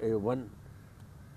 A1।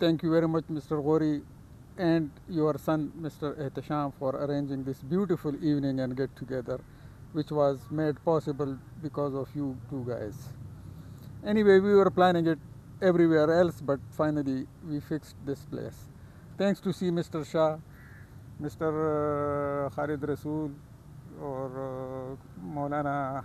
Thank you very much, Mr. Ghori, and your son, Mr. Ehtesham, for arranging this beautiful evening and get together, which was made possible because of you two guys. Anyway, we were planning it everywhere else, but finally we fixed this place. Thanks to see Mr. Shah, Mr. Khalid Rasool, or Maulana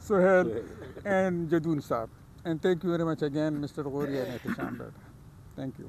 Suhail and Jadoon Saab. And thank you very much again, Mr. Ghori and Ehtesham Bed. Thank you.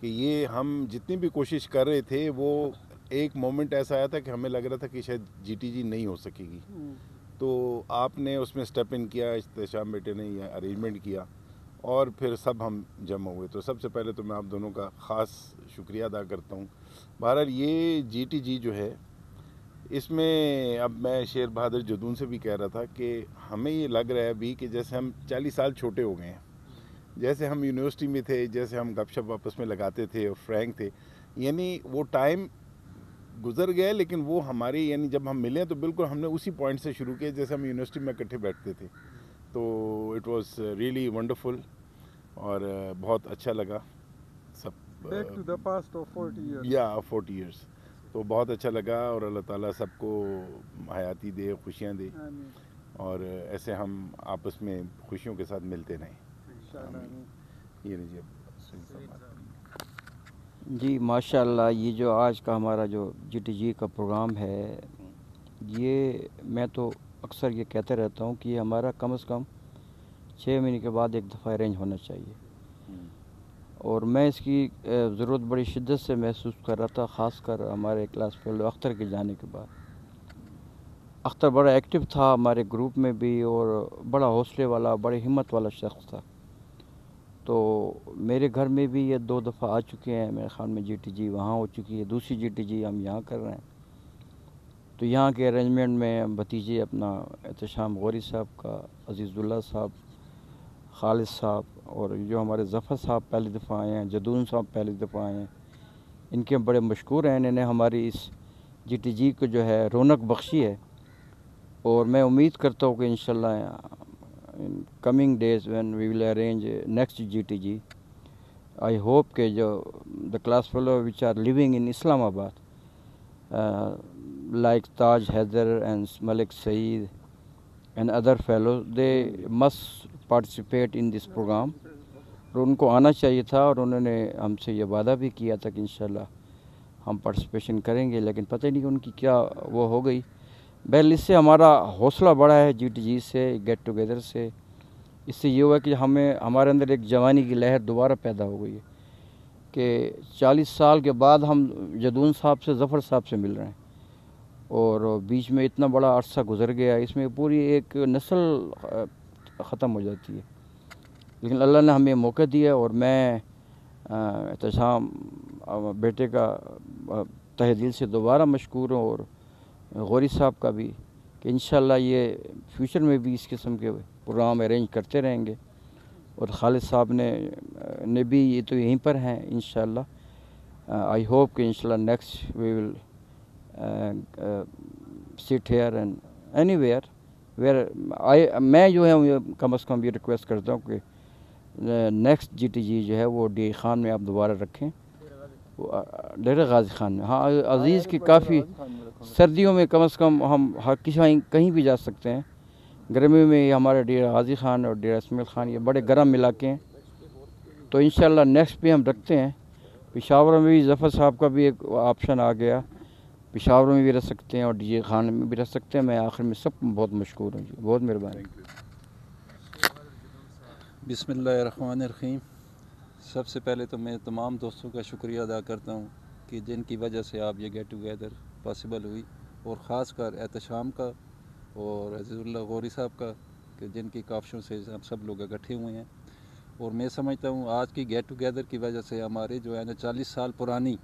کہ یہ ہم جتنی بھی کوشش کر رہے تھے وہ ایک مومنٹ ایسا آیا تھا کہ ہمیں لگ رہا تھا کہ شاید جی ٹی جی نہیں ہو سکے گی، تو آپ نے اس میں سٹیپ ان کیا، احتشام بیٹے نے یہ ارینجمنٹ کیا اور پھر سب ہم جمع ہوئے. تو سب سے پہلے تو میں آپ دونوں کا خاص شکریہ ادا کرتا ہوں. بہرحال یہ جی ٹی جی جو ہے اس میں اب میں شیر بہادر جدون سے بھی کہہ رہا تھا کہ ہمیں یہ لگ رہا ہے ابھی کہ جیسے ہم 40 سال چھوٹے ہو گئے ہیں. جیسے ہم یونیورسٹی میں تھے، جیسے ہم گپ شپ آپس میں لگاتے تھے اور فرینک تھے، یعنی وہ ٹائم گزر گیا لیکن وہ ہماری یعنی جب ہم ملے تو بالکل ہم نے اسی پوائنٹ سے شروع کیا جیسے ہم یونیورسٹی میں اکٹھے بیٹھتے تھے. تو اٹ واز ریئلی ونڈرفل اور بہت اچھا لگا سب. Back to the past of 40 years. یا 40 ایئرس تو بہت اچھا لگا اور اللہ تعالیٰ سب کو حیاتی دے، خوشیاں دے اور ایسے ہم آپس میں خوشیوں کے ساتھ ملتے رہیں. یہ لیجیے. جی ماشاء اللہ، یہ جو آج کا ہمارا جو جی ٹی جی کا پروگرام ہے، یہ میں تو اکثر یہ کہتے رہتا ہوں کہ یہ ہمارا کم از کم 6 مہینے کے بعد ایک دفعہ ارینج ہونا چاہیے. اور میں اس کی ضرورت بڑی شدت سے محسوس کر رہا تھا، خاص کر ہمارے کلاس فیلو اختر کے جانے کے بعد. اختر بڑا ایکٹیو تھا ہمارے گروپ میں بھی اور بڑا حوصلے والا، بڑی ہمت والا شخص تھا. تو میرے گھر میں بھی یہ 2 دفعہ آ چکے ہیں، میرے خیال میں جی ٹی جی وہاں ہو چکی ہے، دوسری جی ٹی جی ہم یہاں کر رہے ہیں. تو یہاں کے ارینجمنٹ میں بھتیجے اپنا احتشام غوری صاحب کا، عزیز اللہ صاحب، خالد صاحب اور جو ہمارے ظفر صاحب پہلی دفعہ آئے ہیں، جدون صاحب پہلی دفعہ آئے ہیں، ان کے بڑے مشکور ہیں. انہوں نے ہماری اس جی ٹی جی کو جو ہے رونق بخشی ہے اور میں امید کرتا ہوں کہ انشاءاللہ in coming days when we will arrange next GTG, I hope کہ جو the class fellow which are living in Islamabad like Taj Haider and Malik Saeed and other fellows, they must participate in this program. اور ان کو آنا چاہیے تھا اور انہوں نے ہم سے یہ وعدہ بھی کیا تھا کہ انشاءاللہ ہم پارٹیسپیشن کریں گے، لیکن پتہ نہیں ان کی کیا وہ ہو گئی. بہرحال اس سے ہمارا حوصلہ بڑھا ہے جی ٹی جی سے، گیٹ ٹوگیدر سے. اس سے یہ ہوا کہ ہمارے اندر ایک جوانی کی لہر دوبارہ پیدا ہو گئی ہے کہ 40 سال کے بعد ہم جدون صاحب سے، ظفر صاحب سے مل رہے ہیں اور بیچ میں اتنا بڑا عرصہ گزر گیا، اس میں پوری ایک نسل ختم ہو جاتی ہے. لیکن اللہ نے ہمیں موقع دیا اور میں احتشام بیٹے کا تہ دل سے دوبارہ مشکور ہوں اور غوری صاحب کا بھی کہ انشاءاللہ یہ فیوچر میں بھی اس قسم کے پروگرام ارینج کرتے رہیں گے. اور خالد صاحب نے بھی یہ تو یہیں پر ہیں انشاءاللہ. آئی ہوپ کہ انشاءاللہ next we will sit here and anywhere where میں جو ہے کم از کم یہ ریکویسٹ کرتا ہوں کہ نیکسٹ جی ٹی جی جو ہے وہ ڈی خان میں آپ دوبارہ رکھیں، ڈیرہ غازی خان میں. ہاں عزیز کی کافی سردیوں میں کم از کم ہم کہیں بھی جا سکتے ہیں. گرمی میں ہمارے ڈیرہ غازی خان اور ڈیرہ اسماعیل خان یہ بڑے گرم علاقے ہیں. تو انشاءاللہ نیکسٹ پہ ہم رکھتے ہیں. پشاور میں بھی ظفر صاحب کا بھی ایک آپشن آ گیا، پشاور میں بھی رہ سکتے ہیں اور ڈی جے خان میں بھی رہ سکتے ہیں. میں آخر میں سب کو بہت مشکور ہوں جی، بہت مہربانی. بسم اللہ الرحمن الرحیم. سب سے پہلے تو میں تمام دوستوں کا شکریہ ادا کرتا ہوں کہ جن کی وجہ سے آپ یہ گیٹ ٹوگیدر پاسبل ہوئی، اور خاص کر احتشام کا اور عزیز اللہ غوری صاحب کا کہ جن کی کاوشوں سے ہم سب لوگ اکٹھے ہوئے ہیں. اور میں سمجھتا ہوں آج کی گیٹ ٹوگیدر کی وجہ سے ہمارے جو ہے نا 40 سال پرانی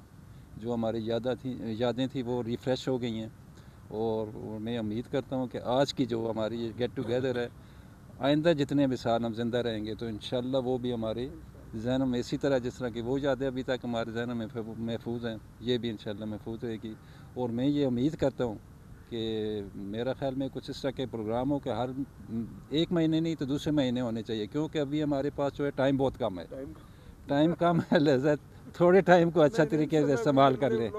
جو ہماری یادیں تھیں وہ ریفریش ہو گئی ہیں. اور میں امید کرتا ہوں کہ آج کی جو ہماری یہ گیٹ ٹوگیدر ہے، آئندہ جتنے بھی سال ہم زندہ رہیں گے تو انشاءاللہ وہ بھی ہمارے ذہنوں میں اسی طرح جس طرح کہ وہ یادیں ابھی تک ہمارے ذہنوں میں محفوظ ہیں، یہ بھی انشاءاللہ محفوظ رہے گی. اور میں یہ امید کرتا ہوں کہ میرا خیال میں کچھ اس طرح کے پروگرام ہو کہ ہر ایک مہینے نہیں تو دوسرے مہینے ہونے چاہیے، کیونکہ ابھی ہمارے پاس جو ہے ٹائم بہت کم ہے. ٹائم کم ہے، لہذا تھوڑے ٹائم کو اچھا طریقے سے استعمال کر لیں.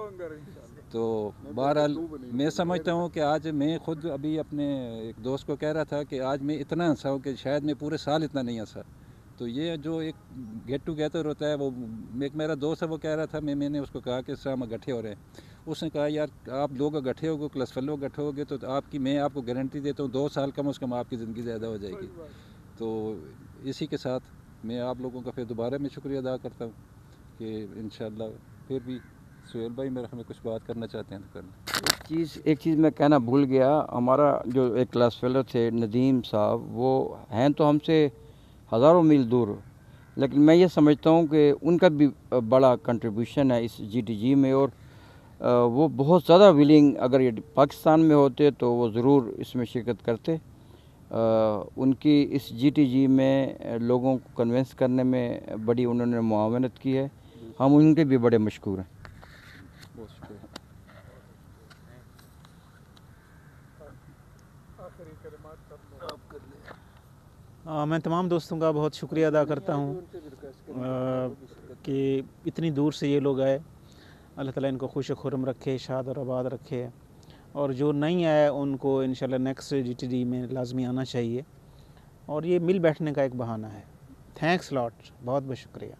تو بہرحال میں سمجھتا ہوں کہ آج میں خود ابھی اپنے ایک دوست کو کہہ رہا تھا کہ آج میں اتنا ہنسا ہوں کہ شاید میں پورے سال اتنا نہیں ہنسا. تو یہ جو ایک گیٹ ٹوگیدر ہوتا ہے، وہ ایک میرا دوست ہے وہ کہہ رہا تھا، میں نے اس کو کہا کہ اس طرح ہم اکٹھے ہو رہے ہیں. اس نے کہا یار آپ لوگ اکٹھے ہو گے، کلاس فیلو اکٹھے ہو گے تو میں آپ کو گارنٹی دیتا ہوں 2 سال کم از کم آپ کی زندگی زیادہ ہو جائے گی. تو اسی کے ساتھ میں آپ لوگوں کا پھر دوبارہ میں شکریہ ادا کرتا ہوں کہ انشاءاللہ پھر بھی سہیل بھائی میرا ہمیں کچھ بات کرنا چاہتے ہیں تو کر لیں۔ ایک چیز میں کہنا بھول گیا، ہمارا جو ایک کلاس فیلو تھے ندیم صاحب، وہ ہیں تو ہم سے ہزاروں میل دور، لیکن میں یہ سمجھتا ہوں کہ ان کا بھی بڑا کنٹریبیوشن ہے اس جی ٹی جی میں، اور وہ بہت زیادہ ولنگ، اگر یہ پاکستان میں ہوتے تو وہ ضرور اس میں شرکت کرتے۔ ان کی اس جی ٹی جی میں لوگوں کو کنونس کرنے میں بڑی انہوں نے معاونت کی ہے، ہم ان کے بھی بڑے مشکور ہیں۔ بہت شکریہ۔ میں تمام دوستوں کا بہت شکریہ ادا کرتا ہوں کہ اتنی دور سے یہ لوگ آئے۔ اللہ تعالیٰ ان کو خوش و خرم رکھے، شاد اور آباد رکھے، اور جو نہیں آئے ان کو انشاءاللہ نیکسٹ جی ٹی ڈی میں لازمی آنا چاہیے، اور یہ مل بیٹھنے کا ایک بہانہ ہے۔ تھینکس لاٹ، بہت بہت شکریہ۔